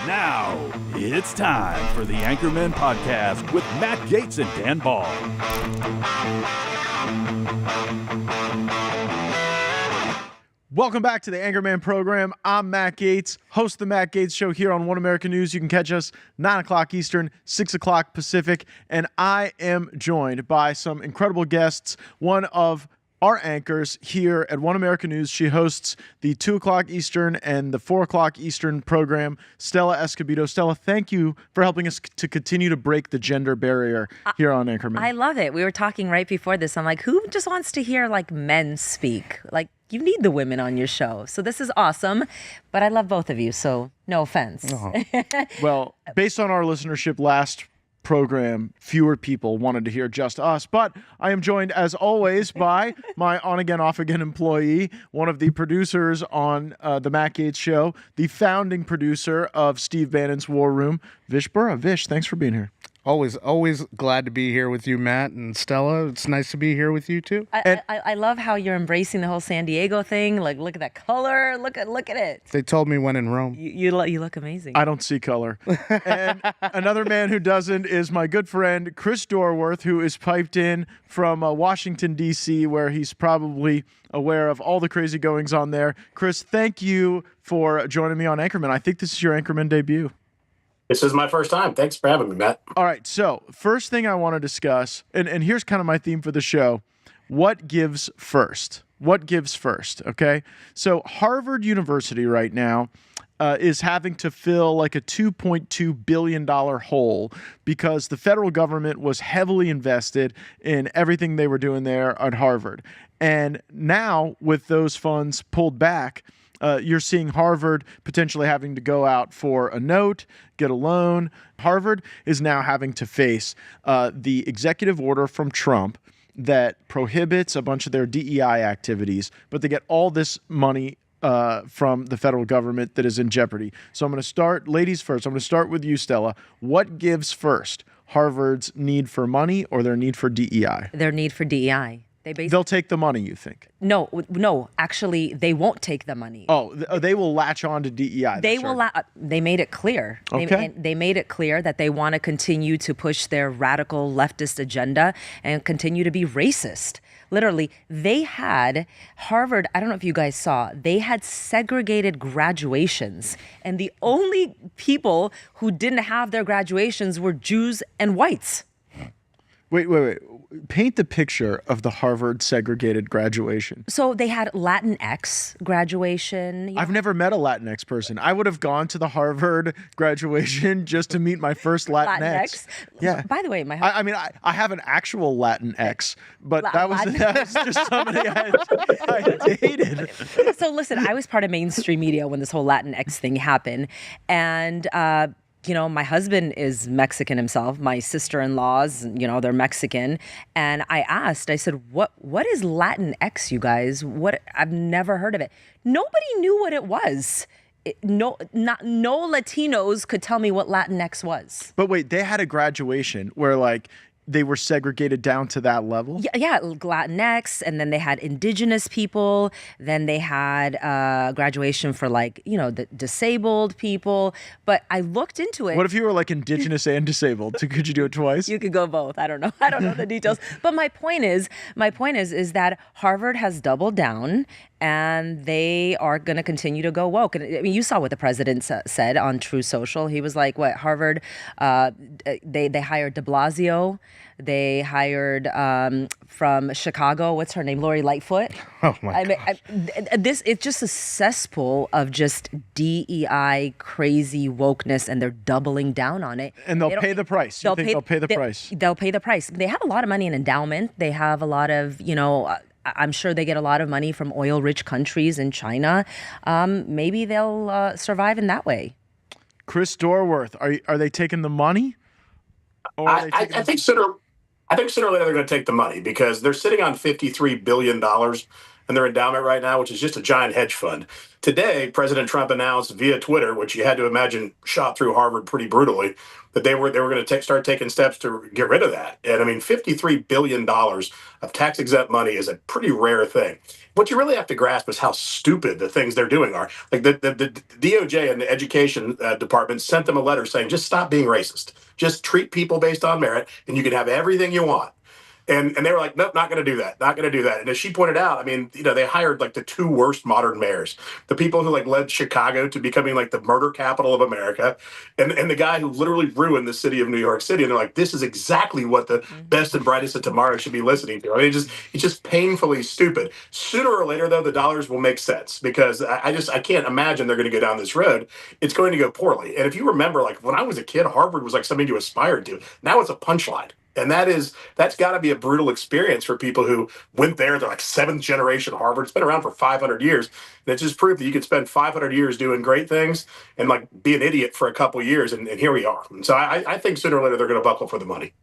Now, it's time for the Anchormen podcast with Matt Gaetz and Dan Ball. Welcome back to the Anchorman program. I'm Matt Gaetz, host of the Matt Gaetz Show here on One American News. You can catch us 9 o'clock Eastern, 6 o'clock Pacific, and I am joined by some incredible guests. One of our anchors here at One American News. She hosts the 2 o'clock Eastern and the 4 o'clock Eastern program, Stella Escobedo. Stella, thank you for helping us to continue to break the gender barrier here on Anchorman. I love it. We were talking right before this. I'm like, who just wants to hear like men speak? Like, you need the women on your show. So this is awesome, but I love both of you, so no offense. Well, based on our listenership last program, fewer people wanted to hear just us, but I am joined as always by my on-again, off-again employee, one of the producers on the Matt Gaetz Show, the founding producer of Steve Bannon's War Room, Vish Burra. Vish, thanks for being here. Always glad to be here with you, Matt and Stella. It's nice to be here with you too. I love how you're embracing the whole San Diego thing. Like, look at that color. Look at it. They told me when in Rome. You look amazing. I don't see color. And another man who doesn't is my good friend Chris Dorworth, who is piped in from Washington, D.C., where he's probably aware of all the crazy goings on there. Chris, thank you for joining me on Anchorman. I think this is your Anchorman debut. This is my first time. Thanks for having me, Matt. All right, so first thing I want to discuss, and here's kind of my theme for the show, what gives first? What gives first, okay? So Harvard University right now is having to fill like a $2.2 billion hole because the federal government was heavily invested in everything they were doing there at Harvard. And now with those funds pulled back, you're seeing Harvard potentially having to go out for a note, get a loan. Harvard is now having to face the executive order from Trump that prohibits a bunch of their DEI activities, but they get all this money from the federal government that is in jeopardy. So I'm going to start, ladies first, I'm going to start with you, Stella. What gives first? Harvard's need for money or their need for DEI? Their need for DEI. They'll take the money, you think? No. Actually, they won't take the money. Oh, they will latch on to DEI. They made it clear. Okay. They made it clear that they want to continue to push their radical leftist agenda and continue to be racist. Literally, they had Harvard, I don't know if you guys saw, they had segregated graduations. And the only people who didn't have their graduations were Jews and whites. Wait. Paint the picture of the Harvard segregated graduation. So they had Latinx graduation. I've never met a Latinx person. I would have gone to the Harvard graduation just to meet my first Latinx. Yeah. By the way, I have an actual Latinx, but that was just somebody I dated. So listen, I was part of mainstream media when this whole Latinx thing happened. And, my husband is Mexican himself. My sister-in-laws, they're Mexican. And I said, what is Latinx, you guys? I've never heard of it. Nobody knew what it was. No Latinos could tell me what Latinx was. But wait, they had a graduation where they were segregated down to that level? Yeah, Latinx, and then they had indigenous people. Then they had graduation for the disabled people. But I looked into it. What if you were indigenous and disabled? Could you do it twice? You could go both. I don't know. I don't know the details. But my point is that Harvard has doubled down. And they are going to continue to go woke. And I mean, you saw what the president said on True Social. He was like, "What Harvard? They hired De Blasio. They hired from Chicago. What's her name? Lori Lightfoot. Oh my God! It's just a cesspool of just DEI crazy wokeness, and they're doubling down on it. And they'll pay the price. They'll pay the price. They'll pay the price. They have a lot of money in endowment. They have a lot of I'm sure they get a lot of money from oil-rich countries in China. Maybe they'll survive in that way. Chris Dorworth, are they taking the money? Or I think sooner or later they're going to take the money because they're sitting on $53 billion and their endowment right now, which is just a giant hedge fund. Today, President Trump announced via Twitter, which you had to imagine shot through Harvard pretty brutally, that they were going to start taking steps to get rid of that. And I mean, $53 billion of tax exempt money is a pretty rare thing. What you really have to grasp is how stupid the things they're doing are. Like the DOJ and the education department sent them a letter saying, just stop being racist. Just treat people based on merit, and you can have everything you want. And they were like, nope, not going to do that. Not going to do that. And as she pointed out, I mean, they hired like the two worst modern mayors, the people who like led Chicago to becoming like the murder capital of America, and the guy who literally ruined the city of New York City. And they're like, this is exactly what the best and brightest of tomorrow should be listening to. I mean, it's just painfully stupid. Sooner or later, though, the dollars will make sense, because I can't imagine they're going to go down this road. It's going to go poorly. And if you remember, like when I was a kid, Harvard was like something to aspire to. Now it's a punchline. And that's got to be a brutal experience for people who went there. They're like seventh generation Harvard. It's been around for 500 years. And it just proved that you could spend 500 years doing great things and like be an idiot for a couple of years. And here we are. And so I think sooner or later they're going to buckle for the money.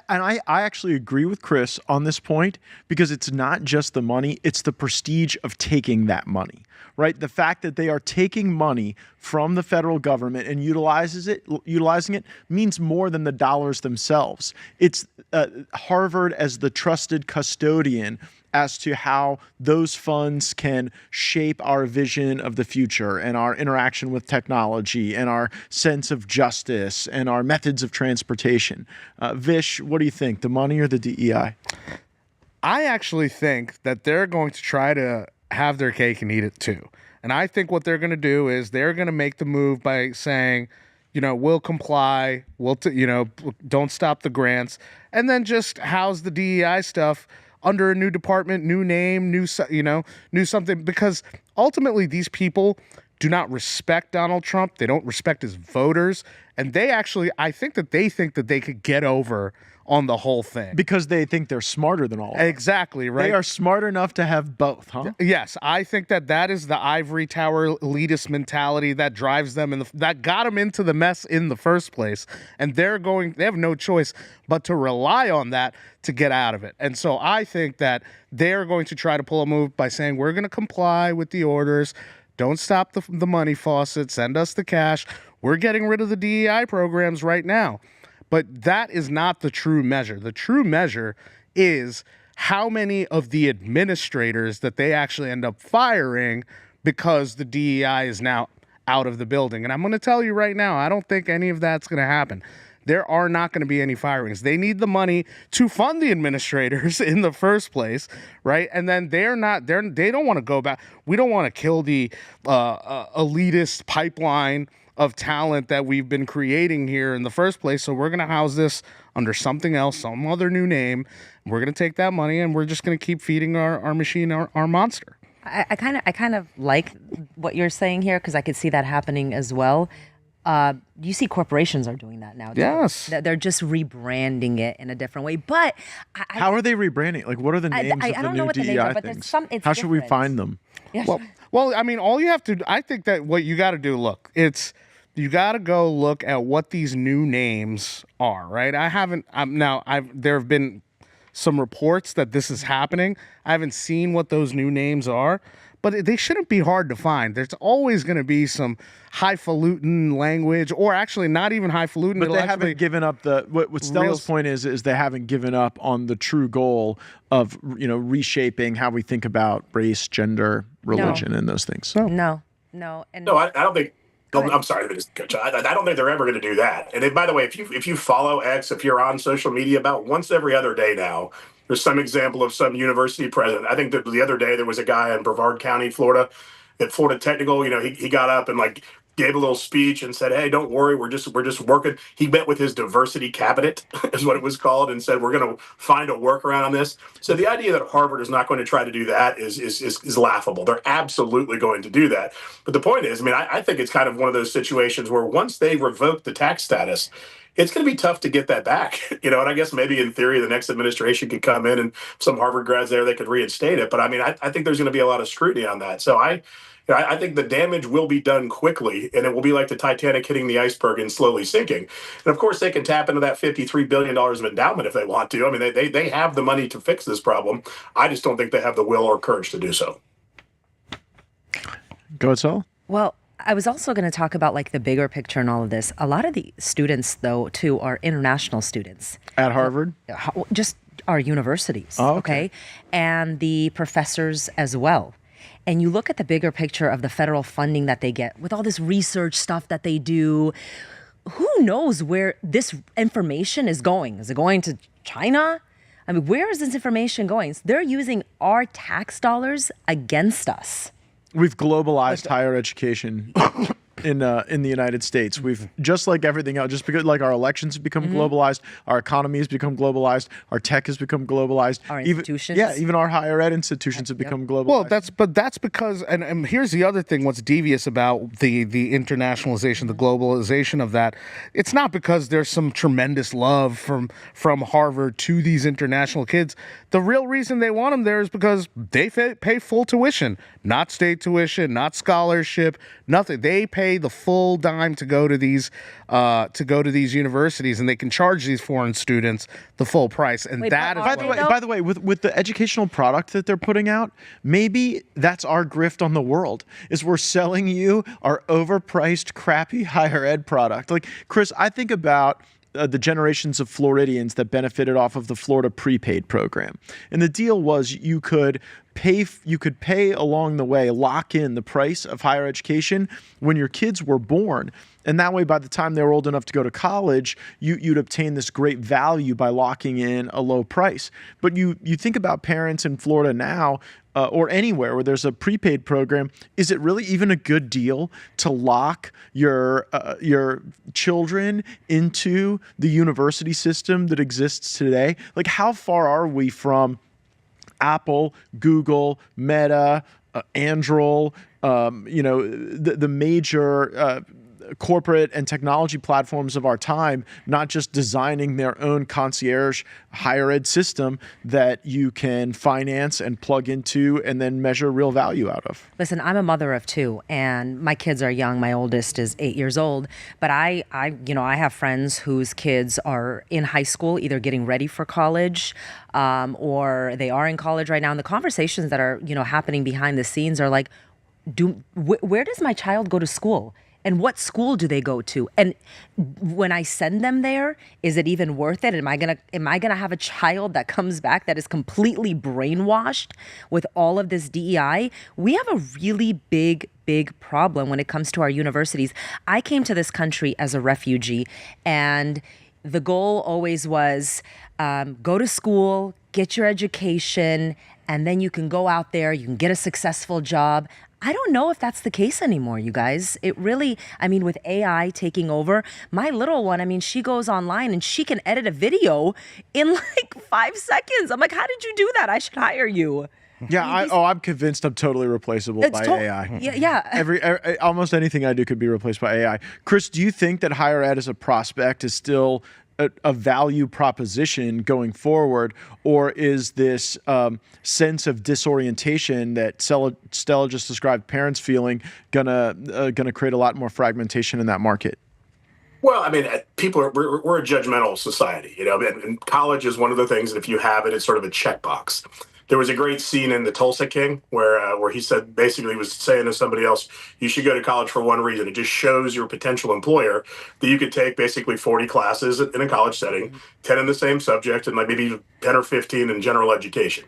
I actually agree with Chris on this point, because it's not just the money, it's the prestige of taking that money, right? The fact that they are taking money from the federal government and utilizing it means more than the dollars themselves. It's Harvard as the trusted custodian as to how those funds can shape our vision of the future and our interaction with technology and our sense of justice and our methods of transportation. Vish, what do you think, the money or the DEI? I actually think that they're going to try to have their cake and eat it too. And I think what they're going to do is they're going to make the move by saying, we'll comply, don't stop the grants, and then just house the DEI stuff under a new department, new name, new something, because ultimately these people do not respect Donald Trump. They don't respect his voters. And I think that they could get over on the whole thing. Because they think they're smarter than all of us. Exactly, right? They are smart enough to have both, huh? Yes, I think that is the ivory tower elitist mentality that drives them that got them into the mess in the first place. And they have no choice but to rely on that to get out of it. And so I think that they're going to try to pull a move by saying, we're going to comply with the orders. Don't stop the money faucet. Send us the cash. We're getting rid of the DEI programs right now. But that is not the true measure. The true measure is how many of the administrators that they actually end up firing because the DEI is now out of the building. And I'm going to tell you right now, I don't think any of that's going to happen. There are not going to be any firings. They need the money to fund the administrators in the first place, right? And then they don't want to go back. We don't want to kill the elitist pipeline of talent that we've been creating here in the first place. So we're going to house this under something else, some other new name. We're going to take that money and we're just going to keep feeding our machine, our monster. I kind of like what you're saying here, because I could see that happening as well. You see corporations are doing that now. Yes. They're just rebranding it in a different way. But how are they rebranding? Like, what are the names I of the don't know new what the DEI names are, but things? how should we find them? Yeah. Well, I mean, all you have to, I think that what you got to do, you got to go look at what these new names are, right? There have been some reports that this is happening. I haven't seen what those new names are, but they shouldn't be hard to find. There's always going to be some highfalutin language, or actually not even highfalutin. But they haven't given up what Stella's point is they haven't given up on the true goal of, reshaping how we think about race, gender, religion, and those things. No. And No, I don't think. I'm sorry, I don't think they're ever going to do that. And by the way, if you follow X, if you're on social media, about once every other day now, there's some example of some university president. I think that the other day there was a guy in Brevard County, Florida, at Florida Technical. He got up and like gave a little speech and said, "Hey, don't worry, we're just working." He met with his diversity cabinet, is what it was called, and said, "We're going to find a workaround on this." So the idea that Harvard is not going to try to do that is laughable. They're absolutely going to do that. But the point is, I think it's kind of one of those situations where once they revoke the tax status, it's going to be tough to get that back. And I guess maybe in theory, the next administration could come in and some Harvard grads there, they could reinstate it. But I mean, I think there's going to be a lot of scrutiny on that. So I think the damage will be done quickly, and it will be like the Titanic hitting the iceberg and slowly sinking. And of course, they can tap into that $53 billion of endowment if they want to. I mean, they have the money to fix this problem. I just don't think they have the will or courage to do so. Go ahead, Sal. Well, I was also going to talk about like the bigger picture in all of this. A lot of the students, though, too, are international students. At Harvard? Just our universities, Oh, okay? And the professors as well. And you look at the bigger picture of the federal funding that they get with all this research stuff that they do. Who knows where this information is going? Is it going to China? I mean, where is this information going? They're using our tax dollars against us. We've globalized higher education in the United States. We've, just like everything else, just because like our elections have become globalized, our economy has become globalized, our tech has become globalized. Our institutions. Even our higher ed institutions have become globalized. Well, that's because, and here's the other thing, what's devious about the internationalization, the globalization of that, it's not because there's some tremendous love from Harvard to these international kids. The real reason they want them there is because they pay full tuition, not state tuition, not scholarship, nothing. They pay the full dime to go to these universities, and they can charge these foreign students the full price. And Wait, that but is By the way, with the educational product that they're putting out, maybe that's our grift on the world, is we're selling you our overpriced, crappy higher ed product. Like, Chris, I think about the generations of Floridians that benefited off of the Florida prepaid program. And the deal was you could pay along the way, lock in the price of higher education when your kids were born. And that way, by the time they were old enough to go to college, you'd obtain this great value by locking in a low price. But you think about parents in Florida now, or anywhere where there's a prepaid program, is it really even a good deal to lock your children into the university system that exists today? Like, how far are we from Apple, Google, Meta, Anduril, the major corporate and technology platforms of our time, not just designing their own concierge higher ed system that you can finance and plug into and then measure real value out of? Listen, I'm a mother of two, and my kids are young. My oldest is 8 years old, but I have friends whose kids are in high school, either getting ready for college, or they are in college right now. And the conversations that are, happening behind the scenes are like, where does my child go to school? And what school do they go to? And when I send them there, is it even worth it? Am I gonna have a child that comes back that is completely brainwashed with all of this DEI? We have a really big problem when it comes to our universities. I came to this country as a refugee, and the goal always was go to school, get your education, and then you can go out there, you can get a successful job. I don't know if that's the case anymore, you guys. It really, with AI taking over, my little one, she goes online and she can edit a video in like 5 seconds. I'm like, how did you do that? I should hire you. Yeah, I'm convinced I'm totally replaceable by AI. Yeah. Almost anything I do could be replaced by AI. Chris, do you think that higher ed as a prospect is still a value proposition going forward, or is this sense of disorientation that Stella just described parents feeling gonna create a lot more fragmentation in that market? Well, we're a judgmental society, and college is one of the things that if you have it, it's sort of a checkbox. There was a great scene in The Tulsa King where he said, basically he was saying to somebody else, you should go to college for one reason. It just shows your potential employer that you could take basically 40 classes in a college setting, 10 in the same subject, and like maybe 10 or 15 in general education.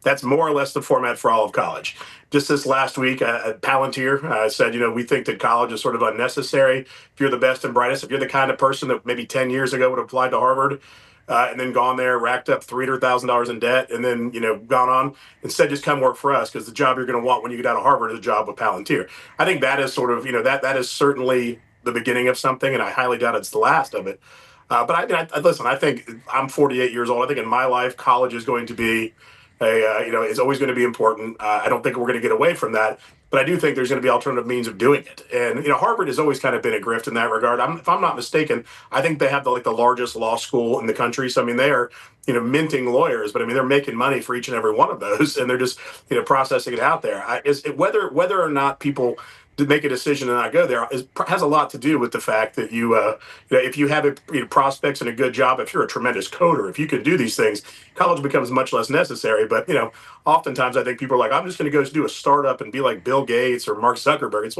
That's more or less the format for all of college. Just this last week, Palantir said, we think that college is sort of unnecessary. If you're the best and brightest, if you're the kind of person that maybe 10 years ago would have applied to Harvard, and then gone there, racked up $300,000 in debt, and then, gone on. Instead, just come work for us, because the job you're going to want when you get out of Harvard is a job with Palantir. I think that is sort of, that is certainly the beginning of something, and I highly doubt it's the last of it. But listen, I think I'm 48 years old. I think in my life, college is going to be is always going to be important. I don't think we're going to get away from that. But I do think there's going to be alternative means of doing it. And, Harvard has always kind of been a grift in that regard. If I'm not mistaken, I think they have the largest law school in the country. So, they are, minting lawyers, but they're making money for each and every one of those. And they're just, processing it out there. Whether or not people to make a decision and not go there has a lot to do with the fact that if you have prospects and a good job, if you're a tremendous coder, if you can do these things, college becomes much less necessary. But oftentimes I think people are like, I'm just going to go do a startup and be like Bill Gates or Mark Zuckerberg. It's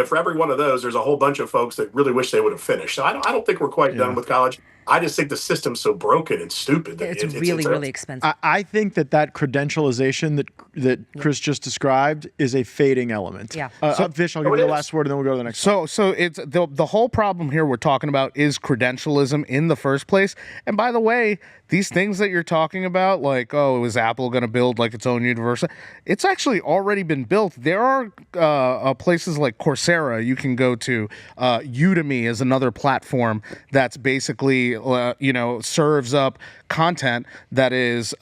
for every one of those, there's a whole bunch of folks that really wish they would have finished. So I don't think we're quite done with college. I just think the system's so broken and stupid. That it's really expensive. I think that credentialization that Chris just described is a fading element. Yeah. Vish, I'll give you the last word, and then we'll go to the next. So it's the whole problem here we're talking about is credentialism in the first place. And by the way, these things that you're talking about, like, oh, is Apple going to build like its own university? It's actually already been built. There are places like Coursera you can go to. Udemy is another platform that's basically, serves up content that is,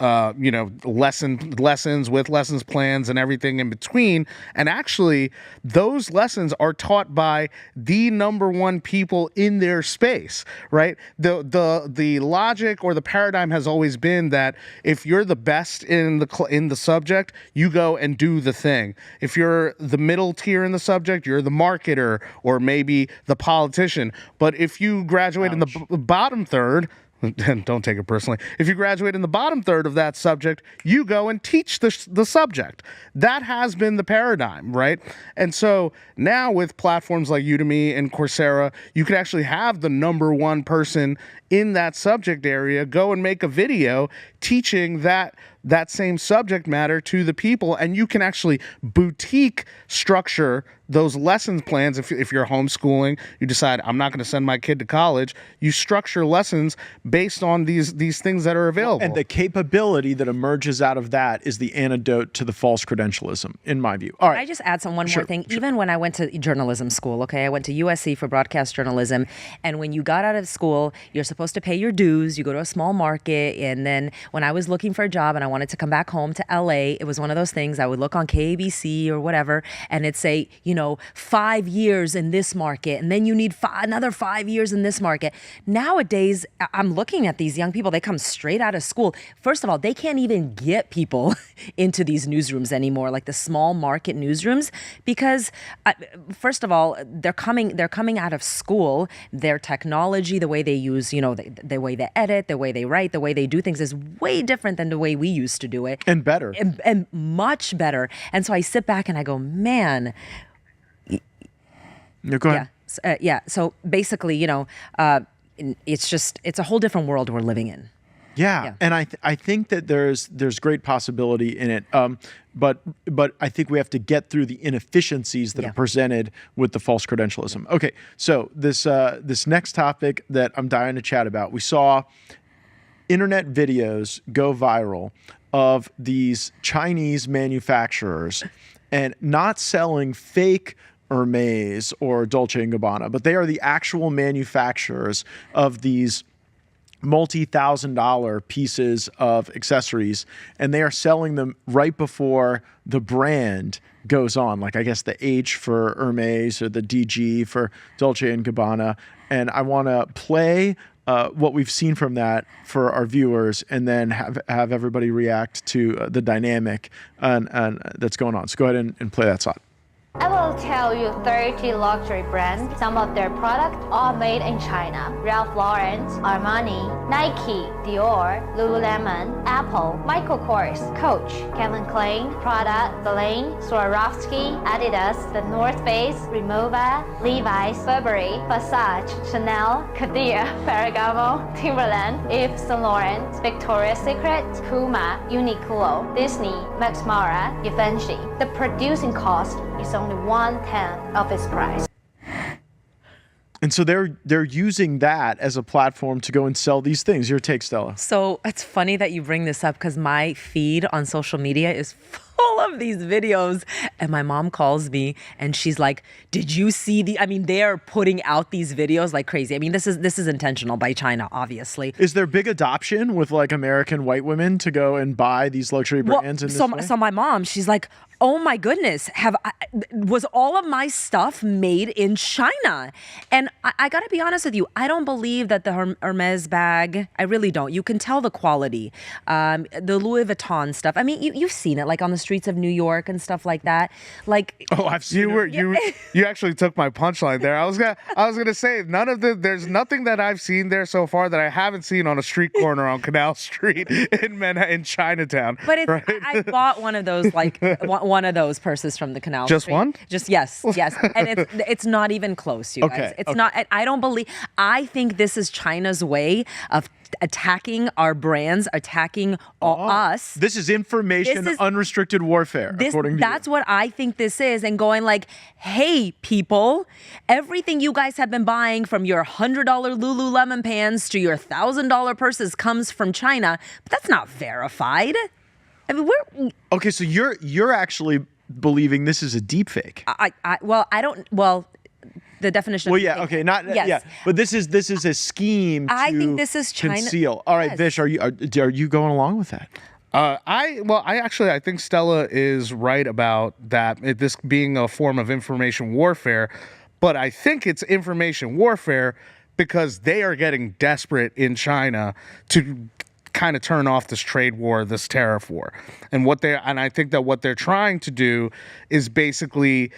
lessons with lessons plans and everything in between. And actually, those lessons are taught by the number one people in their space, right? The logic or the paradigm has always been that if you're the best in the subject, you go and do the thing. If you're the middle tier in the subject, you're the marketer or maybe the politician. But if you graduate in the bottom third, and don't take it personally, if you graduate in the bottom third of that subject, you go and teach the subject. That has been the paradigm, right? And so now with platforms like Udemy and Coursera, you could actually have the number one person in that subject area go and make a video teaching that same subject matter to the people, and you can actually boutique structure those lessons plans. If you're homeschooling, you decide I'm not going to send my kid to college, you structure lessons based on these things that are available. And the capability that emerges out of that is the antidote to the false credentialism, in my view. All right. Can I just add one more thing? Sure. Even when I went to journalism school, I went to USC for broadcast journalism, and when you got out of school, you're supposed to pay your dues. You go to a small market, and then when I was looking for a job and I wanted to come back home to LA, it was one of those things I would look on KABC or whatever, and it'd say, 5 years in this market, and then you need another 5 years in this market. Nowadays, I'm looking at these young people. They come straight out of school. First of all, they can't even get people into these newsrooms anymore, like the small market newsrooms, because first of all, they're coming out of school. Their technology, the way they use, the way they edit, the way they write, the way they do things is way different than the way we used to do it. And better. And much better. And so I sit back and I go, man. No, go ahead. So basically, it's a whole different world we're living in. Yeah. And I think that there's great possibility in it. But I think we have to get through the inefficiencies that are presented with the false credentialism. Okay. So this next topic that I'm dying to chat about, we saw internet videos go viral of these Chinese manufacturers and not selling fake Hermes or Dolce & Gabbana, but they are the actual manufacturers of these multi-$1,000 pieces of accessories, and they are selling them right before the brand goes on, like I guess the H for Hermes or the DG for Dolce & Gabbana. And I want to play what we've seen from that for our viewers, and then have everybody react to the dynamic and that's going on. So go ahead and play that spot. I will tell you 30 luxury brands. Some of their products are made in China. Ralph Lauren, Armani, Nike, Dior, Lululemon, Apple, Michael Kors, Coach, Calvin Klein, Prada, Celine, Swarovski, Adidas, The North Face, Rimowa, Levi's, Burberry, Versace, Chanel, Cartier, Ferragamo, Timberland, Yves Saint Laurent, Victoria's Secret, Puma, Uniqlo, Disney, Max Mara, Givenchy. The producing cost is only 1/10 of its price. And so they're using that as a platform to go and sell these things. Your take, Stella. So it's funny that you bring this up, because my feed on social media is full of these videos. And my mom calls me and she's like, did you see they're putting out these videos like crazy. I mean, this is intentional by China, obviously. Is there big adoption with like American white women to go and buy these luxury brands in this way? So my mom, she's like, oh my goodness, was all of my stuff made in China? And I got to be honest with you, I don't believe that the Hermes bag, I really don't. You can tell the quality. The Louis Vuitton stuff, I mean, you've seen it like on the streets of New York and stuff like that. Like, oh, I've seen you actually took my punchline there. I was gonna say there's nothing that I've seen there so far that I haven't seen on a street corner on Canal Street in Chinatown. But it's, right? I bought one of those one of those purses from the Canal Just Street. one? Just yes, and it's not even close, you guys. It's not. I don't believe. I think this is China's way of attacking our brands, attacking us. This is information unrestricted warfare, according to that's you. what I think this is, and going like, hey, people, everything you guys have been buying from your $100 Lululemon pants to your $1,000 purses comes from China, but that's not verified. I mean, okay, so you're actually believing this is a deep fake. The definition. Well, yeah, okay, but this is a scheme to I think this is China. Conceal. All right, Yes. Vish, are you going along with that? I think Stella is right about that. This being a form of information warfare, but I think it's information warfare because they are getting desperate in China to kind of turn off this trade war, this tariff war, and I think that what they're trying to do is basically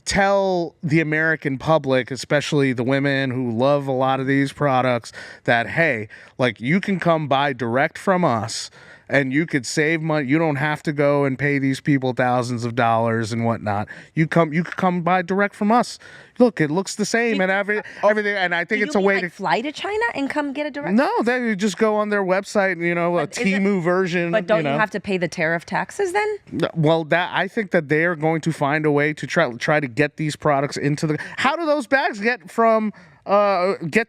tell the American public, especially the women who love a lot of these products, that, hey, like, you can come buy direct from us and you could save money. You don't have to go and pay these people thousands of dollars and whatnot. You could come buy direct from us. Look, it looks the same and everything. And I think it's a way to fly to China and come get a direct. No, then you just go on their website, a Temu version. But don't you have to pay the tariff taxes then? Well, I think that they are going to find a way to try to get these products into the. How do those bags get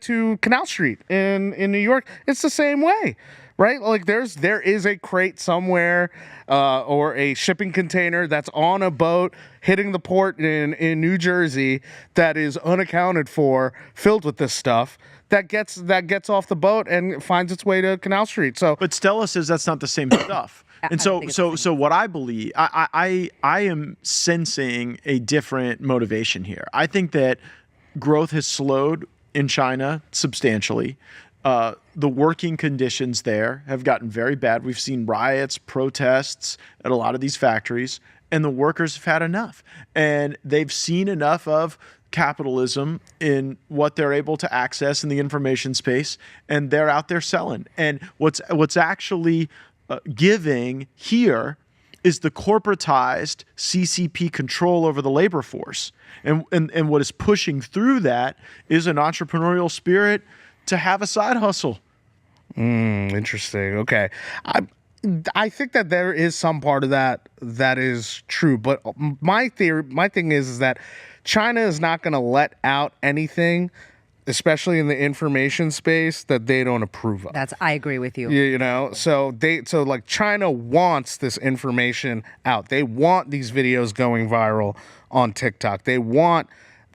to Canal Street in New York? It's the same way. Right? Like there is a crate somewhere or a shipping container that's on a boat hitting the port in New Jersey that is unaccounted for, filled with this stuff that gets off the boat and finds its way to Canal Street. So, but Stella says that's not the same stuff. And so what I believe, I am sensing a different motivation here. I think that growth has slowed in China substantially. The working conditions there have gotten very bad. We've seen riots, protests at a lot of these factories, and the workers have had enough. And they've seen enough of capitalism in what they're able to access in the information space, and they're out there selling. And what's actually giving here is the corporatized CCP control over the labor force. And what is pushing through that is an entrepreneurial spirit to have a side hustle. Interesting. Okay. I think that there is some part of that is true, but my thing is that China is not going to let out anything, especially in the information space, that they don't approve of. I agree with you. So like China wants this information out. They want these videos going viral on TikTok. They want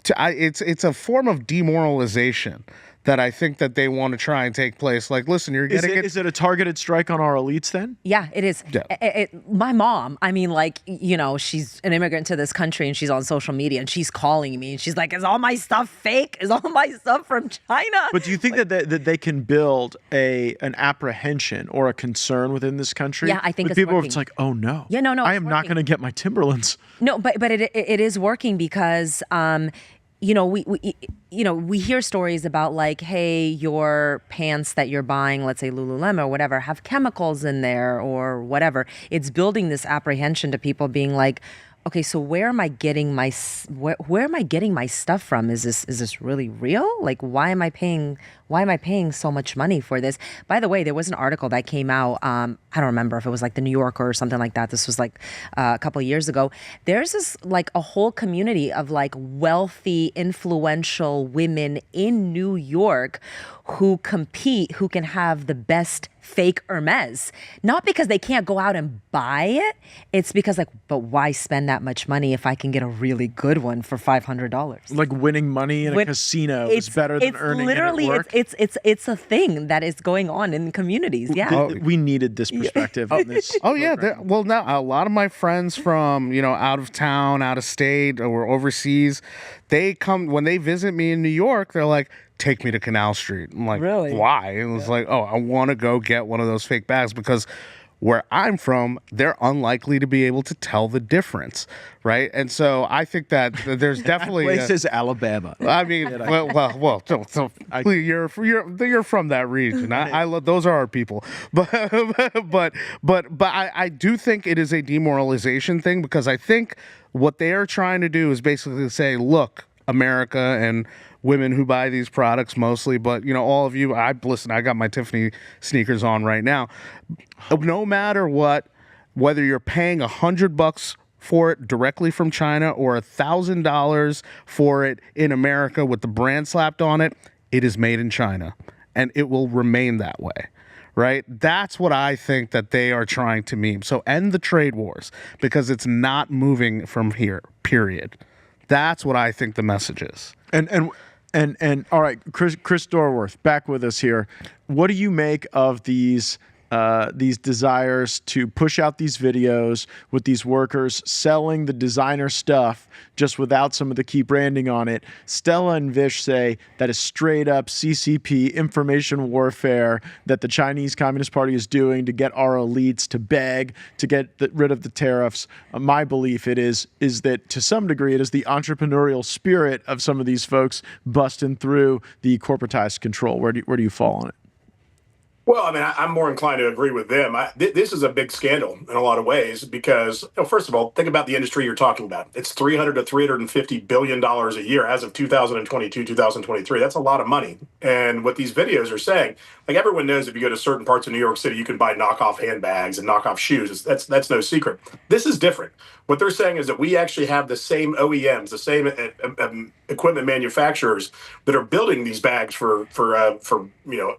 to. It's a form of demoralization that I think that they want to try and take place. Like, listen, you're getting it. Is it a targeted strike on our elites then? Yeah, it is. Yeah. My mom, I mean, like, she's an immigrant to this country and she's on social media and she's calling me and she's like, is all my stuff fake? Is all my stuff from China? But do you think that they can build an apprehension or a concern within this country? Yeah, I think with it's people. working. It's like, oh no. Yeah, no, I am not going to get my Timberlands. No, but it is working because we hear stories about like, hey, your pants that you're buying, let's say Lululemon or whatever, have chemicals in there or whatever. It's building this apprehension to people being like, okay, so where am I getting my stuff from? Is this really real? Like, why am I paying so much money for this? By the way, there was an article that came out. I don't remember if it was like the New Yorker or something like that. This was like a couple of years ago. There's this like a whole community of like wealthy, influential women in New York who compete, who can have the best fake Hermes. Not because they can't go out and buy it. It's because but why spend that much money if I can get a really good one for $500? Like winning money in a casino is better than earning it at work. It's a thing that is going on in communities. Yeah. We needed this perspective on this. Oh yeah, well now a lot of my friends from out of town, out of state, or overseas, they come when they visit me in New York. They're like, "Take me to Canal Street." I'm like, really? Why? And it was like, "Oh, I want to go get one of those fake bags because where I'm from, they're unlikely to be able to tell the difference, right?" And so I think that there's definitely That place is Alabama. I mean, well. So you're from that region. I love those are our people, but I do think it is a demoralization thing because I think what they are trying to do is basically say, look, America and women who buy these products mostly, but all of you, I got my Tiffany sneakers on right now. No matter what, whether you're paying $100 for it directly from China or $1,000 for it in America with the brand slapped on it, it is made in China, and it will remain that way. Right? That's what I think that they are trying to meme. So end the trade wars because it's not moving from here, period. That's what I think the message is. And all right, Chris Dorworth, back with us here. What do you make of these desires to push out these videos with these workers selling the designer stuff just without some of the key branding on it? Stella and Vish say that is straight up CCP information warfare that the Chinese Communist Party is doing to get our elites to beg to get rid of the tariffs. My belief is that to some degree it is the entrepreneurial spirit of some of these folks busting through the corporatized control. Where do you fall on it? Well, I mean, I'm more inclined to agree with them. This is a big scandal in a lot of ways because, first of all, think about the industry you're talking about. It's $300 to $350 billion a year as of 2022, 2023. That's a lot of money. And what these videos are saying, like everyone knows, if you go to certain parts of New York City, you can buy knockoff handbags and knockoff shoes. That's no secret. This is different. What they're saying is that we actually have the same OEMs, the same equipment manufacturers that are building these bags for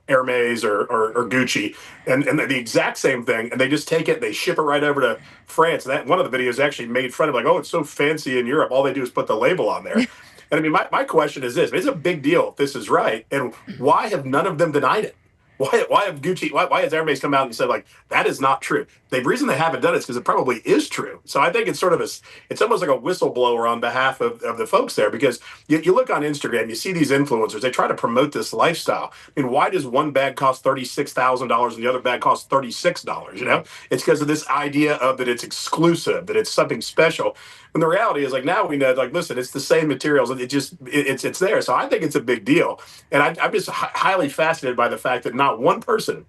Hermes or Gucci, and the exact same thing, and they just take it, they ship it right over to France. And that one of the videos actually made fun of it's so fancy in Europe. All they do is put the label on there. And I mean, my question is this: it's a big deal if this is right, and why have none of them denied it? Why have Gucci? Why has Hermes come out and said that is not true? The reason they haven't done it is because it probably is true. So I think it's sort of it's almost like a whistleblower on behalf of the folks there, because you look on Instagram, you see these influencers, they try to promote this lifestyle. I mean, why does one bag cost $36,000 and the other bag costs $36? It's because of this idea of that it's exclusive, that it's something special. And the reality is now we know, listen, it's the same materials and it's there. So I think it's a big deal. And I'm just highly fascinated by the fact that not one person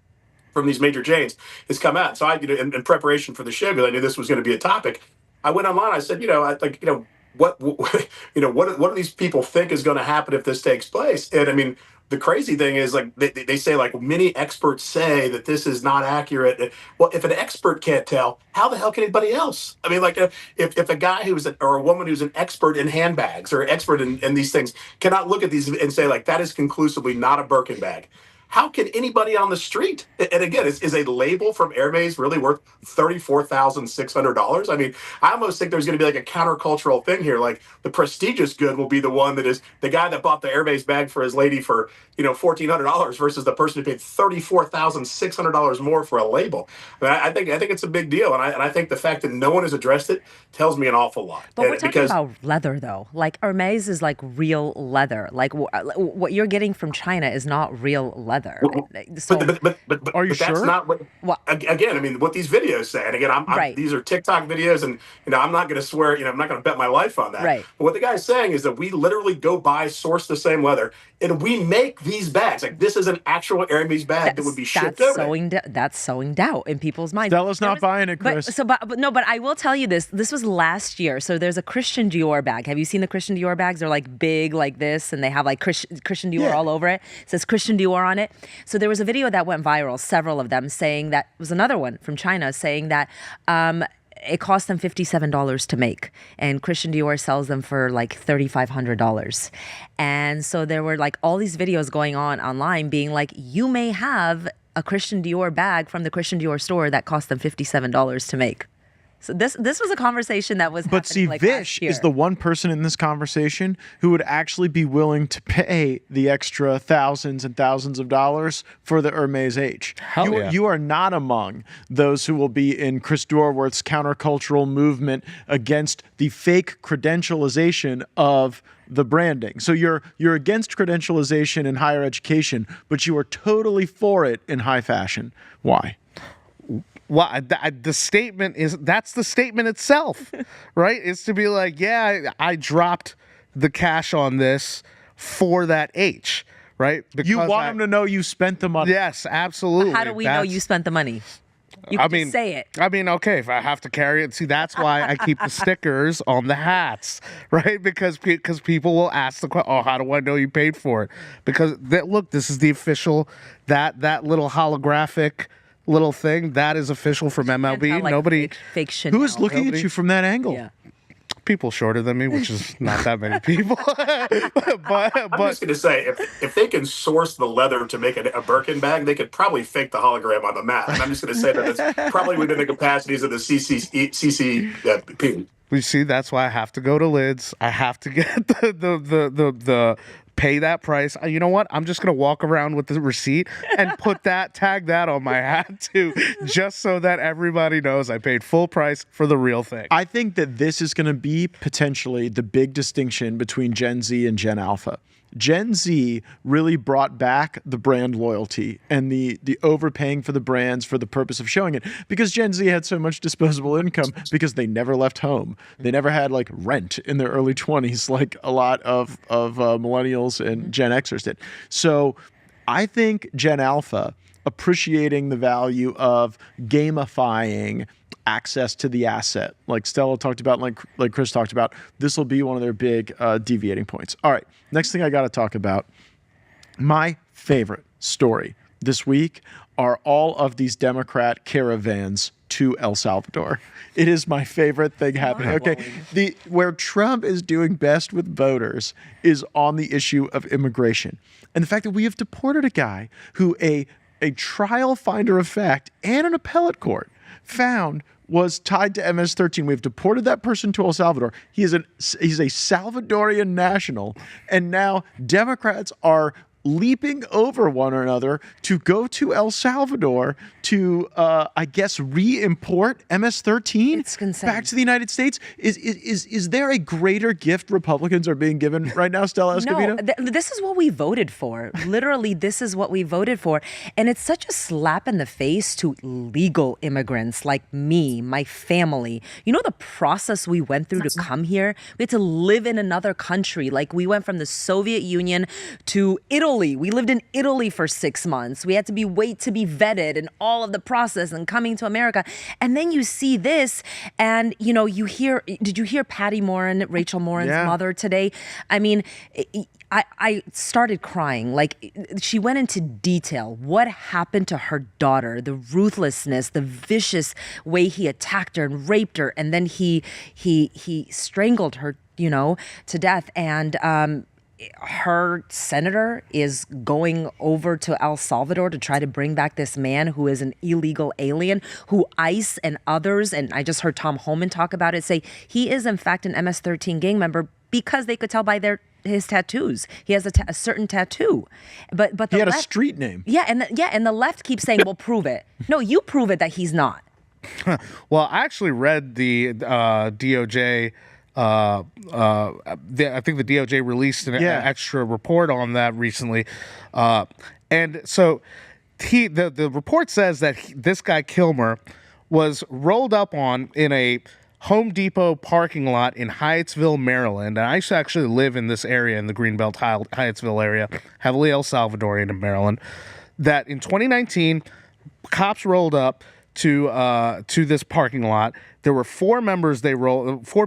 from these major chains has come out. So I, in preparation for the show, because I knew this was going to be a topic, I went online. I said, what do these people think is going to happen if this takes place? And I mean, the crazy thing is, they say, many experts say that this is not accurate. Well, if an expert can't tell, how the hell can anybody else? I mean, if a guy or a woman who's an expert in handbags or expert in these things cannot look at these and say, that is conclusively not a Birkin bag, how can anybody on the street? And again, is a label from Hermes really worth $34,600? I mean, I almost think there's going to be a countercultural thing here. The prestigious good will be the one that is the guy that bought the Hermes bag for his lady for $1,400 versus the person who paid $34,600 more for a label. I think it's a big deal, and I think the fact that no one has addressed it tells me an awful lot. But we're talking about leather, though. Hermes is real leather. What you're getting from China is not real leather. So, but are you that's sure? Not what. Again, I mean, what these videos say, and again, these are TikTok videos, and I'm not going to swear, I'm not going to bet my life on that. Right. But what the guy's saying is that we literally go source the same leather, and we make these bags. This is an actual Hermes bag that would be shipped over. That's sowing doubt in people's minds. Stella's not buying it, Chris. But I will tell you this. This was last year. So there's a Christian Dior bag. Have you seen the Christian Dior bags? They're big like this, and they have Christian Dior all over it. It says Christian Dior on it. So there was a video that went viral, several of them, saying that was another one from China saying that it cost them $57 to make, and Christian Dior sells them for $3,500. And so there were all these videos going on online being you may have a Christian Dior bag from the Christian Dior store that cost them $57 to make. So this was a conversation that was But see, happening, like, Vish last year. is the one person in this conversation who would actually be willing to pay the extra thousands and thousands of dollars for the Hermes H. Hell yeah. You are not among those who will be in Chris Dorworth's countercultural movement against the fake credentialization of the branding. So you're against credentialization in higher education, but you are totally for it in high fashion. Why? Well, the statement that's the statement itself, right? It's to be like, yeah, I dropped the cash on this for that H, right? Because You want them to know you spent the money. Yes, absolutely. How do we know you spent the money? You can just say it. I mean, okay, if I have to carry it, see, that's why I keep the stickers on the hats, right? Because people will ask the question, oh, how do I know you paid for it? Because look, this is the official, that little holographic little thing that is official from MLB. Kinda like Nobody, fake Chanel. Who is looking at you from that angle? Yeah. people shorter than me, which is not that many people. but I'm just going to say, if they can source the leather to make a Birkin bag, they could probably fake the hologram on the mat. And I'm just going to say that it's probably within the capacities of the CCP. you see, that's why I have to go to Lids. I have to get the pay that price. You know what? I'm just going to walk around with the receipt and tag that on my hat too, just so that everybody knows I paid full price for the real thing. I think that this is going to be potentially the big distinction between Gen Z and Gen Alpha. Gen Z really brought back the brand loyalty and the overpaying for the brands for the purpose of showing it, because Gen Z had so much disposable income because they never left home. They never had like rent in their early 20s like a lot of millennials and Gen Xers did. So I think Gen Alpha, appreciating the value of gamifying access to the asset, like Stella talked about, like Chris talked about, this will be one of their big deviating points. All right, next thing I got to talk about. My favorite story this week are all of these Democrat caravans to El Salvador. It is my favorite thing happening. Okay, where Trump is doing best with voters is on the issue of immigration, and the fact that we have deported a guy who a trial finder of fact and an appellate court found was tied to MS-13. We've deported that person to El Salvador. He's a Salvadorian national, and now Democrats are leaping over one another to go to El Salvador to, I guess, re-import MS-13 It's insane. back to the United States. Is there a greater gift Republicans are being given right now, Stella Escobedo? No, this is what we voted for. Literally, this is what we voted for. And it's such a slap in the face to legal immigrants like me, my family. You know the process we went through to come here? We had to live in another country. Like, we went from the Soviet Union to Italy. We lived in Italy for 6 months. We had to wait to be vetted and all of the process and coming to America. And then you see this and, you know, did you hear Patty Morin, Rachel Morin's mother today? I mean, I started crying. Like, she went into detail. What happened to her daughter, the ruthlessness, the vicious way he attacked her and raped her. And then he strangled her, you know, to death. And, her senator is going over to El Salvador to try to bring back this man who is an illegal alien, who ICE and others, and I just heard Tom Homan talk about it, say he is in fact an MS-13 gang member because they could tell by his tattoos. He has a certain tattoo, but He had a street name. Yeah, and the left keeps saying, "Well, prove it." No, you prove it that he's not. Well, I actually read the DOJ. I think the DOJ released an extra report on that recently, and so the report says that this guy Kilmer was rolled up in a Home Depot parking lot in Hyattsville, Maryland. And I used to actually live in this area, in the Greenbelt, Hyattsville area, heavily El Salvadorian in Maryland. That in 2019, cops rolled up to this parking lot. There were four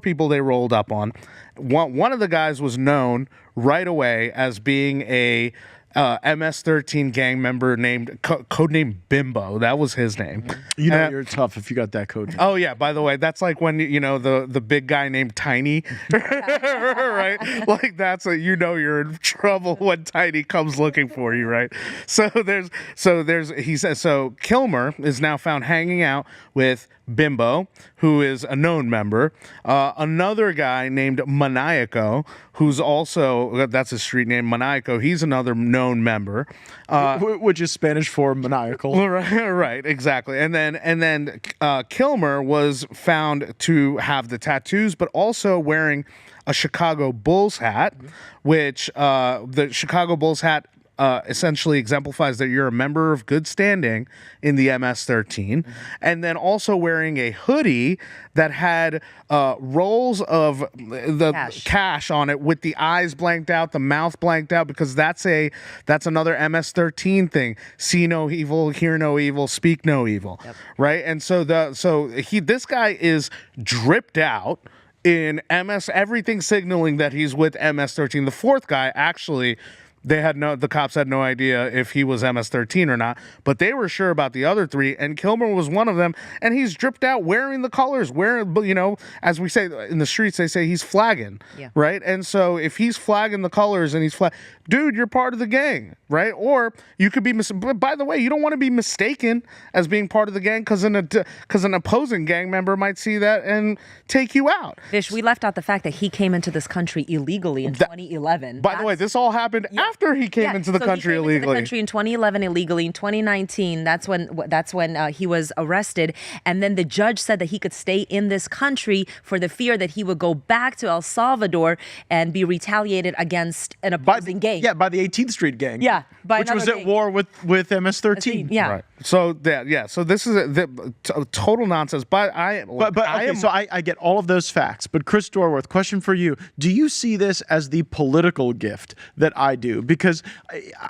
people they rolled up on. One of the guys was known right away as being a MS-13 gang member named codenamed Bimbo. That was his name. You know you're tough if you got that code. Oh yeah, by the way, that's like when the big guy named Tiny, right? Like that's you're in trouble when Tiny comes looking for you, right? So he says Kilmer is now found hanging out with Bimbo, who is a known member. Another guy named Maniaco, who's also, that's his street name, Maniaco. He's another known member. Which is Spanish for maniacal. Right, exactly. And then Kilmer was found to have the tattoos, but also wearing a Chicago Bulls hat, which the Chicago Bulls hat essentially exemplifies that you're a member of good standing in the MS-13, and then also wearing a hoodie that had rolls of the cash on it with the eyes blanked out, the mouth blanked out, because that's another MS-13 thing. See no evil, hear no evil, speak no evil, right? And so this guy is dripped out in MS, everything signaling that he's with MS-13. The fourth guy actually, the cops had no idea if he was MS-13 or not, but they were sure about the other three, and Kilmer was one of them, and he's dripped out wearing the colors, as we say in the streets, they say he's flagging, right? And so if he's flagging the colors and dude, you're part of the gang, right? Or you could be, by the way, you don't want to be mistaken as being part of the gang because an opposing gang member might see that and take you out. Vish, we left out the fact that he came into this country illegally in 2011. By the way, this all happened after he came into the country illegally. Into the country in 2011 illegally. In 2019, that's when he was arrested. And then the judge said that he could stay in this country for the fear that he would go back to El Salvador and be retaliated against an opposing gang. Yeah, by the 18th Street gang. Yeah, which was at war with MS-13. Yeah. Right. So So this is total nonsense. But I get all of those facts. But Chris Dorworth, question for you: do you see this as the political gift that I do? Because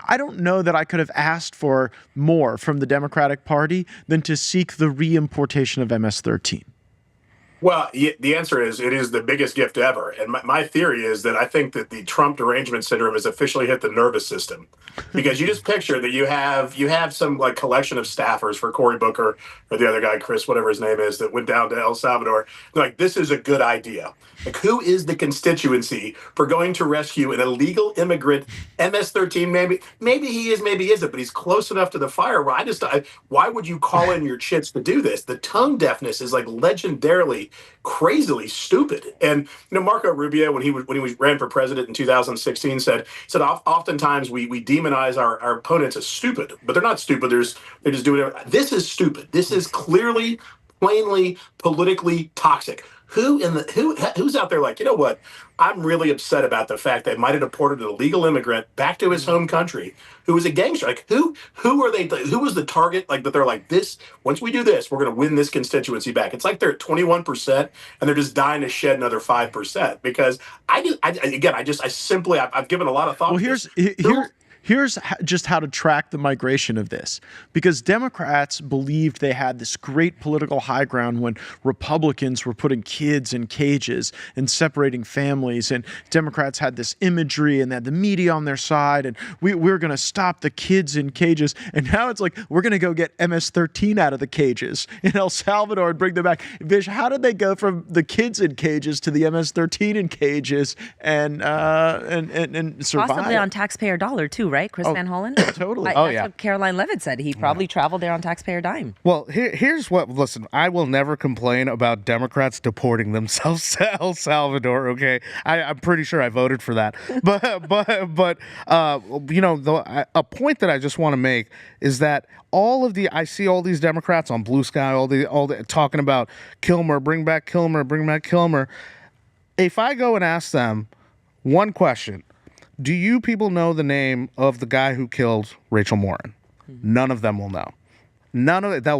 I don't know that I could have asked for more from the Democratic Party than to seek the reimportation of MS-13. Well, the answer is it is the biggest gift ever. And my theory is that I think that the Trump derangement syndrome has officially hit the nervous system. Because you just picture that you have some like collection of staffers for Cory Booker or the other guy, Chris, whatever his name is, that went down to El Salvador. They're like, this is a good idea. Like, who is the constituency for going to rescue an illegal immigrant, MS-13? Maybe he is, maybe he isn't, but he's close enough to the fire where why would you call in your chits to do this? The tongue deafness is like legendarily, crazily stupid. And Marco Rubio, when he ran for president in 2016, said oftentimes we demonize our opponents as stupid, but they're not stupid. They're just doing it. This is stupid. This is clearly, plainly, politically toxic. Who's out there like, you know what? I'm really upset about the fact they might have deported an illegal immigrant back to his home country who was a gangster. Like, who are they? Who was the target? Like, that they're like, this, once we do this, we're going to win this constituency back. It's like they're at 21% and they're just dying to shed another 5% because I've given a lot of thought. Well, here's just how to track the migration of this. Because Democrats believed they had this great political high ground when Republicans were putting kids in cages and separating families. And Democrats had this imagery and they had the media on their side. And we're going to stop the kids in cages. And now it's like, we're going to go get MS-13 out of the cages in El Salvador and bring them back. Vish, how did they go from the kids in cages to the MS-13 in cages and survive? Possibly on taxpayer dollar too, right? Chris Van Hollen? Totally. That's what Caroline Levitt said. He probably traveled there on taxpayer dime. Well, here's what, listen, I will never complain about Democrats deporting themselves to El Salvador, okay? I'm pretty sure I voted for that. But a point that I just want to make is that I see all these Democrats on Blue Sky, all the talking about Kilmer, bring back Kilmer, bring back Kilmer. If I go and ask them one question, do you people know the name of the guy who killed Rachel Morin? None of them will know. None of it. They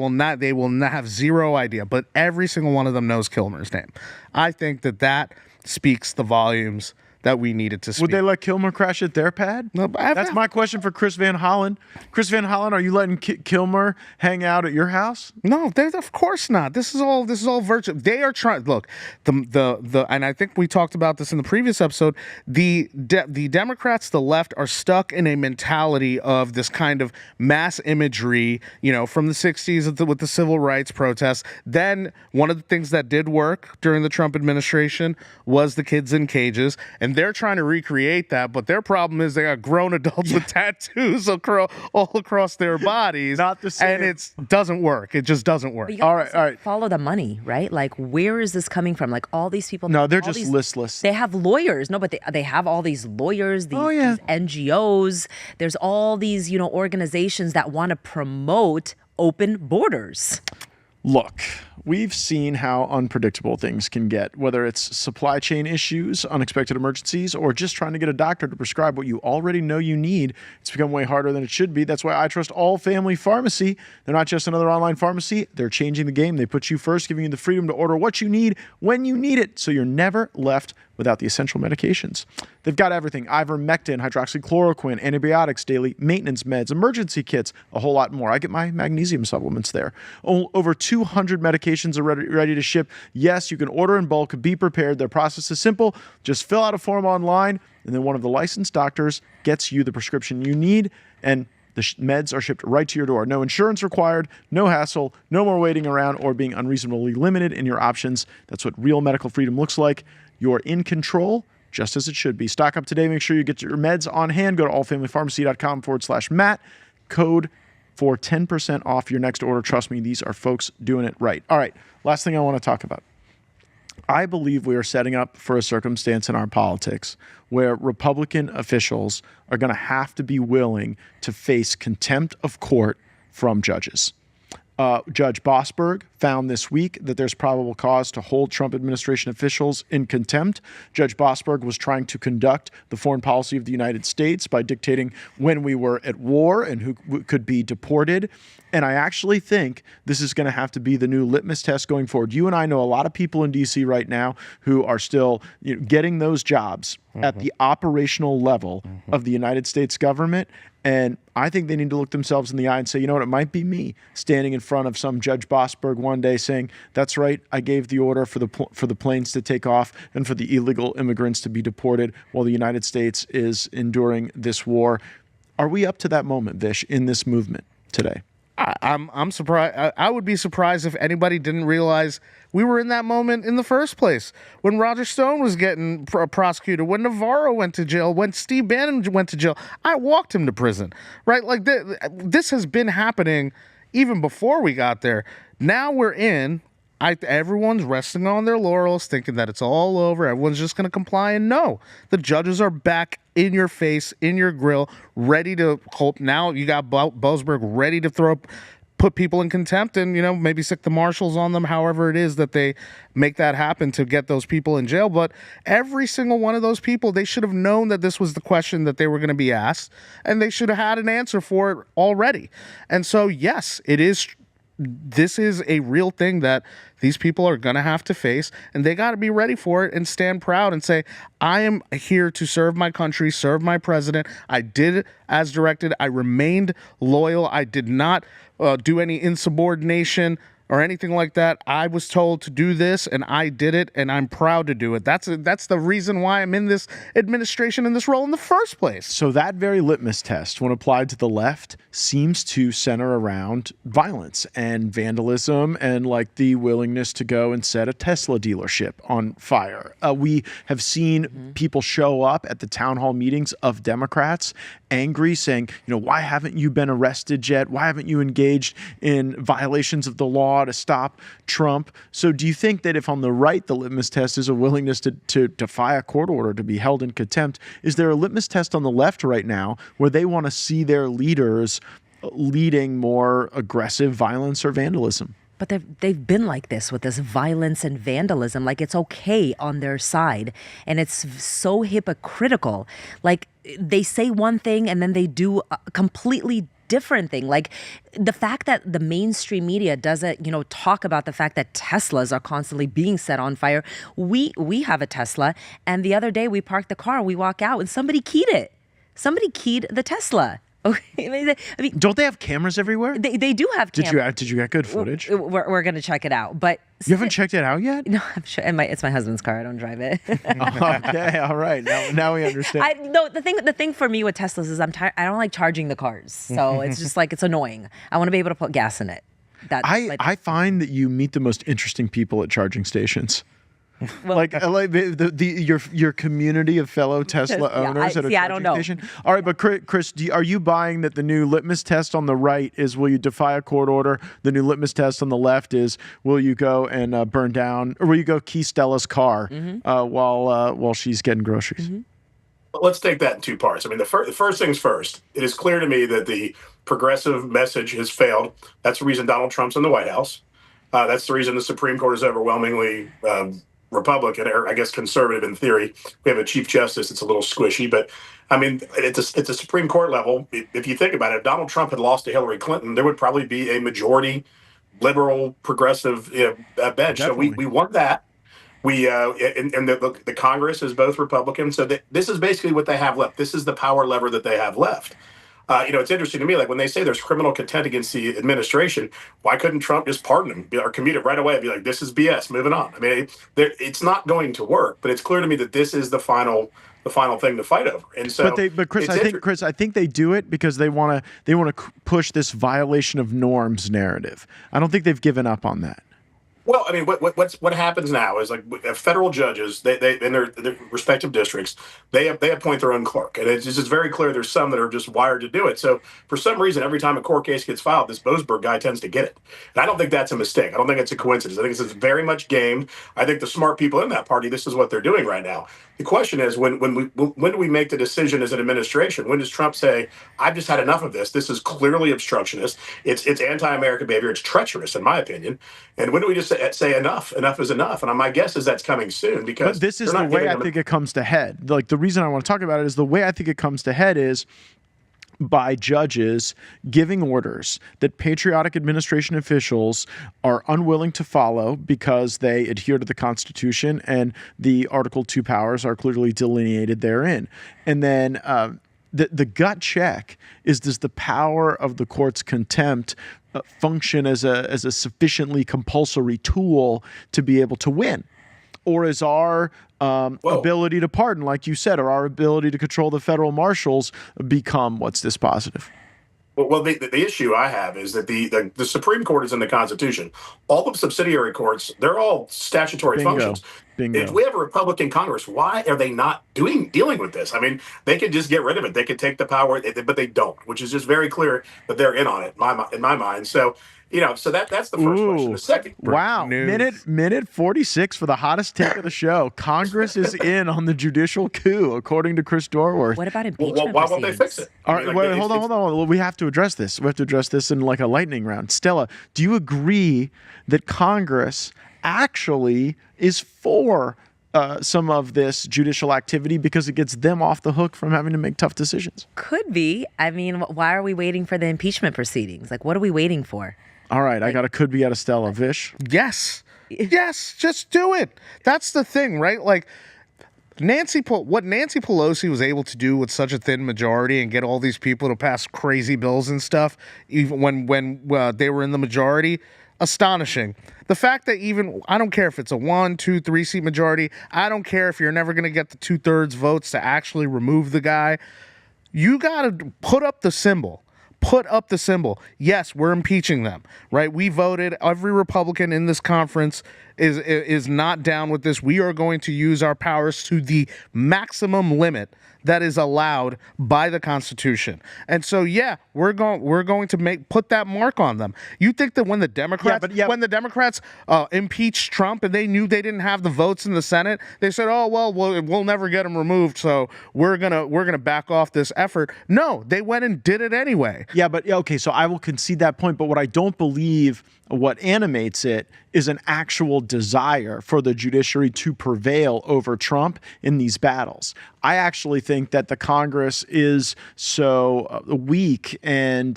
will not have zero idea. But every single one of them knows Kilmer's name. I think that speaks the volumes that we needed to speak. Would they let Kilmer crash at their pad? No, That's my question for Chris Van Hollen. Chris Van Hollen, are you letting Kilmer hang out at your house? No, of course not. This is all virtual. They are trying. Look, the and I think we talked about this in the previous episode. The Democrats, the left, are stuck in a mentality of this kind of mass imagery, from the 60s with the civil rights protests. Then one of the things that did work during the Trump administration was the kids in cages, and they're trying to recreate that. But their problem is they got grown adults with tattoos all across their bodies. Not the same. And it doesn't work. It just doesn't work. But you gotta also follow the money, right? Like, where is this coming from? Like, all these people. No, they're just listless. They have lawyers. No, but they have all these lawyers, these NGOs. There's all these, organizations that want to promote open borders. Look, we've seen how unpredictable things can get, whether it's supply chain issues, unexpected emergencies, or just trying to get a doctor to prescribe what you already know you need. It's become way harder than it should be. That's why I trust All Family Pharmacy. They're not just another online pharmacy. They're changing the game. They put you first, giving you the freedom to order what you need when you need it, so you're never left without the essential medications. They've got everything: ivermectin, hydroxychloroquine, antibiotics, daily maintenance meds, emergency kits, a whole lot more. I get my magnesium supplements there. Over 200 medications are ready to ship. Yes, you can order in bulk. Be prepared. Their process is simple. Just fill out a form online, and then one of the licensed doctors gets you the prescription you need, and the meds are shipped right to your door. No insurance required, no hassle, no more waiting around or being unreasonably limited in your options. That's what real medical freedom looks like. You're in control, just as it should be. Stock up today. Make sure you get your meds on hand. Go to allfamilypharmacy.com/Matt. Code for 10% off your next order. Trust me, these are folks doing it right. All right, last thing I want to talk about. I believe we are setting up for a circumstance in our politics where Republican officials are going to have to be willing to face contempt of court from judges. Judge Bossberg found this week that there's probable cause to hold Trump administration officials in contempt. Judge Bossberg was trying to conduct the foreign policy of the United States by dictating when we were at war and who could be deported. And I actually think this is going to have to be the new litmus test going forward. You and I know a lot of people in D.C. right now who are still getting those jobs at the operational level of the United States government. And I think they need to look themselves in the eye and say, you know what, it might be me standing in front of some Judge Bossberg one day saying, that's right, I gave the order for the planes to take off and for the illegal immigrants to be deported while the United States is enduring this war. Are we up to that moment, Vish, in this movement today? I'm surprised. I would be surprised if anybody didn't realize we were in that moment in the first place. When Roger Stone was getting prosecuted, when Navarro went to jail, when Steve Bannon went to jail, I walked him to prison, right? Like this has been happening even before we got there. Now we're in. Everyone's resting on their laurels, thinking that it's all over. Everyone's just going to comply. And no, the judges are back in your face, in your grill, ready to hold. Now you got Boasberg ready to put people in contempt and, maybe stick the marshals on them, however it is that they make that happen to get those people in jail. But every single one of those people, they should have known that this was the question that they were going to be asked, and they should have had an answer for it already. And so, yes, this is a real thing that these people are going to have to face, and they got to be ready for it and stand proud and say, I am here to serve my country, serve my president. I did as directed. I remained loyal. I did not do any insubordination or anything like that. I was told to do this, and I did it, and I'm proud to do it. That's the reason why I'm in this administration, in this role in the first place. So that very litmus test, when applied to the left, seems to center around violence and vandalism and like the willingness to go and set a Tesla dealership on fire. We have seen people show up at the town hall meetings of Democrats angry, saying, why haven't you been arrested yet? Why haven't you engaged in violations of the law to stop Trump? So do you think that if on the right the litmus test is a willingness to defy a court order, to be held in contempt, is there a litmus test on the left right now where they want to see their leaders leading more aggressive violence or vandalism? But they've been like this with this violence and vandalism. Like, it's okay on their side. And it's so hypocritical. Like, they say one thing and then they do completely different thing. Like the fact that the mainstream media doesn't, talk about the fact that Teslas are constantly being set on fire. We have a Tesla, and the other day we parked the car, we walk out, and somebody keyed it. Somebody keyed the Tesla. Okay, I mean, don't they have cameras everywhere? They do have cameras. Did you get good footage? We're gonna check it out, but you haven't checked it out yet? No, I'm sure. And it's my husband's car. I don't drive it. Okay, all right. Now we understand. The thing for me with Teslas is I'm tired. I don't like charging the cars, so it's just like it's annoying. I want to be able to put gas in it. I find that you meet the most interesting people at charging stations. Well, like your community of fellow Tesla owners at a charging station. All right, but Chris, are you buying that the new litmus test on the right is will you defy a court order? The new litmus test on the left is will you go and burn down, or will you go key Stella's car while she's getting groceries? Mm-hmm. Let's take that in two parts. I mean, the first things first. It is clear to me that the progressive message has failed. That's the reason Donald Trump's in the White House. That's the reason the Supreme Court is overwhelmingly Republican, or I guess conservative in theory. We have a Chief Justice that's a little squishy, but I mean, it's a Supreme Court level. If you think about it, if Donald Trump had lost to Hillary Clinton, there would probably be a majority liberal progressive bench. Definitely. So we won that. We and the Congress is both Republican. So this is basically what they have left. This is the power lever that they have left. It's interesting to me, like when they say there's criminal contempt against the administration, why couldn't Trump just pardon him or commute it right away and be like, this is BS, moving on? I mean, it's not going to work, but it's clear to me that this is the final thing to fight over. And so, but Chris, I think they do it because they want to push this violation of norms narrative. I don't think they've given up on that. Well, I mean, what happens now is like federal judges, they in their respective districts, they appoint their own clerk, and it's just very clear there's some that are just wired to do it. So for some reason, every time a court case gets filed, this Boasberg guy tends to get it, and I don't think that's a mistake. I don't think it's a coincidence. I think it's very much game. I think the smart people in that party, this is what they're doing right now. The question is, when do we make the decision as an administration? When does Trump say, "I've just had enough of this. This is clearly obstructionist. It's anti-American behavior. It's treacherous, in my opinion." And when do we just say enough? Enough is enough. And my guess is that's coming soon because. But this is the way I think it comes to head. Like the reason I want to talk about it is the way I think it comes to head is by judges giving orders that patriotic administration officials are unwilling to follow because they adhere to the Constitution and the Article 2 powers are clearly delineated therein. And then the gut check is, does the power of the court's contempt function as a sufficiently compulsory tool to be able to win? Or is our ability to pardon, like you said, or our ability to control the federal marshals become what's dispositive? Well, the issue I have is that the Supreme Court is in the Constitution. All the subsidiary courts, they're all statutory functions. Bingo. If we have a Republican Congress, why are they not dealing with this? I mean, they could just get rid of it. They could take the power, but they don't, which is just very clear that they're in on it in my mind. So. So that's the first question. The second, wow, minute 46 for the hottest take of the show. Congress is in on the judicial coup, according to Chris Dorworth. What about impeachment? Well, why won't they fix it? All right, hold on. Well, we have to address this. We have to address this in like a lightning round. Stella, do you agree that Congress actually is for some of this judicial activity because it gets them off the hook from having to make tough decisions? Could be. I mean, why are we waiting for the impeachment proceedings? Like, what are we waiting for? All right, I got a could be out of Stella. Vish? Yes, just do it. That's the thing, right? Like what Nancy Pelosi was able to do with such a thin majority and get all these people to pass crazy bills and stuff, even when they were in the majority, astonishing. The fact that I don't care if it's a 1, 2, 3 seat majority. I don't care if you're never going to get the 2/3 votes to actually remove the guy. You got to put up the symbol. Put up the symbol. Yes, we're impeaching them, right? We voted. Every Republican in this conference is not down with this. We are going to use our powers to the maximum limit that is allowed by the Constitution. And so, yeah, we're going to put that mark on them. You think that when the Democrats impeached Trump and they knew they didn't have the votes in the Senate, they said, "Oh, well, we'll never get him removed, so we're gonna back off this effort." No, they went and did it anyway. Yeah, but okay, so I will concede that point. But what I don't believe what animates it is an actual desire for the judiciary to prevail over Trump in these battles. I actually think that the Congress is so weak and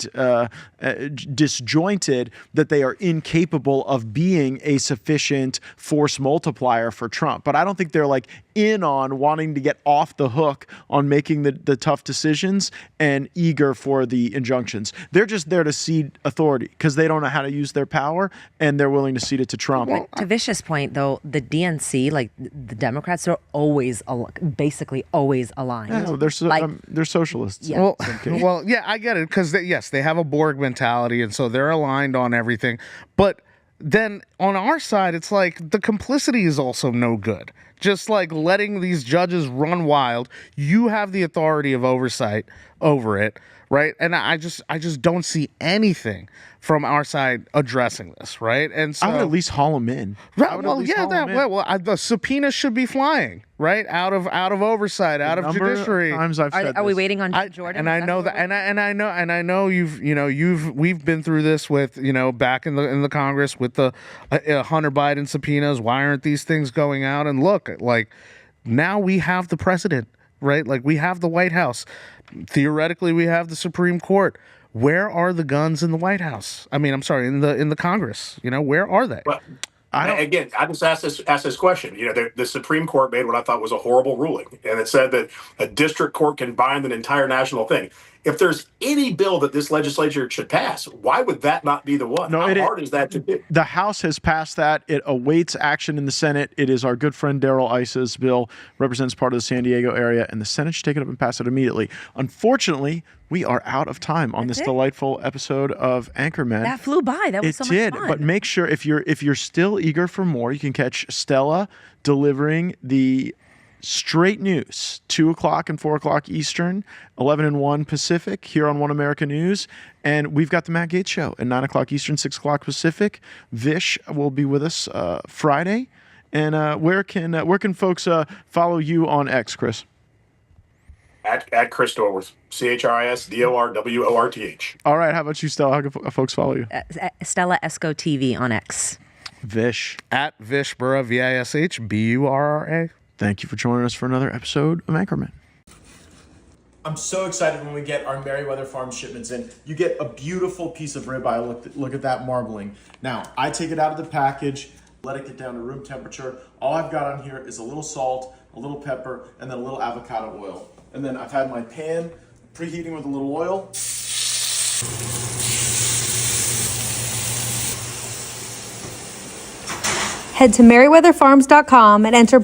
disjointed that they are incapable of being a sufficient force multiplier for Trump. But I don't think they're like in on wanting to get off the hook on making the tough decisions and eager for the injunctions. They're just there to cede authority because they don't know how to use their power, and they're willing to cede it to Trump. Well, to Vicious point, though, the DNC, like the Democrats, are basically always aligned. Yeah, they're socialists. Yeah. Well, yeah, I get it because they have a Borg mentality, and so they're aligned on everything. But then on our side, it's like the complicity is also no good. Just like letting these judges run wild, you have the authority of oversight over it, right? And I just don't see anything from our side addressing this, right? And so I would at least haul them in. Right, the subpoena should be flying, right? Out of oversight, out of judiciary. Times I've said Are we this. waiting on Jordan? And I know that, and I know we've been through this with back in the Congress with the Hunter Biden subpoenas. Why aren't these things going out? And look, like now we have the president, right? Like we have the White House. Theoretically, we have the Supreme Court. Where are the guns in the White House? I mean, I'm sorry, in the Congress. Where are they? Well, I just asked this question. The Supreme Court made what I thought was a horrible ruling, and it said that a district court can bind an entire national thing. If there's any bill that this legislature should pass, why would that not be the one? No, How hard is that to do? The House has passed that. It awaits action in the Senate. It is our good friend Darrell Issa's bill, represents part of the San Diego area, and the Senate should take it up and pass it immediately. Unfortunately, we are out of time on this delightful episode of Anchormen. That flew by. That was so much fun. But make sure if you're still eager for more, you can catch Stella delivering the straight news, 2 o'clock and 4 o'clock Eastern, 11 and 1 Pacific here on One America News. And we've got the Matt Gaetz Show at 9 o'clock Eastern, 6 o'clock Pacific. Vish will be with us Friday. And where can folks follow you on X, Chris? At Chris Dorworth, ChrisDorworth. All right. How about you, Stella? How can folks follow you? Stella Esco TV on X. Vish. At Vishbura, VISHBURRA. Thank you for joining us for another episode of Anchorman. I'm so excited when we get our Merriweather Farm shipments in. You get a beautiful piece of ribeye. Look at that marbling. Now, I take it out of the package, let it get down to room temperature. All I've got on here is a little salt, a little pepper, and then a little avocado oil. And then I've had my pan preheating with a little oil. Head to merriweatherfarms.com and enter